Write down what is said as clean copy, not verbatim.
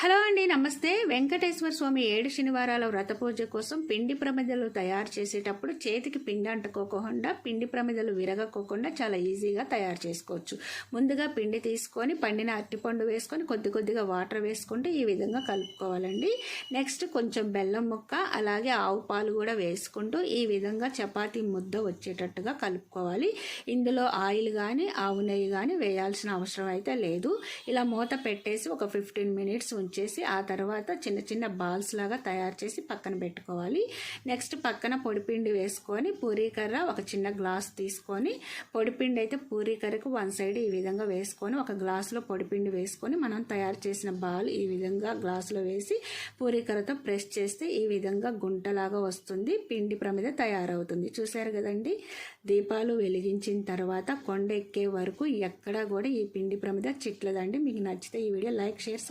Hello అండి, నమస్తే. వెంకటేశ్వర స్వామి 7 శనివారాల వ్రత పూజ కోసం పిండి ప్రమిదలు తయారు చేసేటప్పుడు చేతికి పిండి అంటుకోకుండా, పిండి ప్రమిదలు విరగకోకుండా చాలా ఈజీగా తయారు చేసుకోవచ్చు. ముందుగా పిండి తీసుకొని పండిన అరటిపండు వేసుకొని కొద్ది కొద్దిగా వాటర్ వేసుకుంటూ ఈ విధంగా కలుపుకోవాలండి. నెక్స్ట్ కొంచెం బెల్లం ముక్క, అలాగే ఆవు పాలు కూడా వేసుకుంటూ ఈ విధంగా చపాతీ ముద్ద వచ్చేటట్టుగా కలుపుకోవాలి. ఇందులో ఆయిల్ కానీ ఆవు నెయ్యి కానీ వేయాల్సిన అవసరం అయితే లేదు. ఇలా మూత పెట్టేసి ఒక 15 మినిట్స్ ఉంచేసి ఆ తర్వాత చిన్న చిన్న బాల్స్ లాగా తయారు చేసి పక్కన పెట్టుకోవాలి. నెక్స్ట్ పక్కన పొడిపిండి వేసుకొని పూరీకర్ర ఒక చిన్న గ్లాస్ తీసుకొని, పొడిపిండి అయితే పూరీకర్రకు వన్ సైడ్ ఈ విధంగా వేసుకొని ఒక గ్లాసులో పొడిపిండి వేసుకొని మనం తయారు చేసిన బాల్ ఈ విధంగా గ్లాసులో వేసి పూరీకర్రతో ప్రెస్ చేస్తే ఈ విధంగా గుంటలాగా వస్తుంది. పిండి ప్రమిద తయారవుతుంది. చూసారు కదండి. దీపాలు వెలిగించిన తర్వాత కొండ ఎక్కే వరకు ఎక్కడా కూడా ఈ పిండి ప్రమిద చిట్లదండి. మీకు నచ్చితే ఈ వీడియో లైక్, షేర్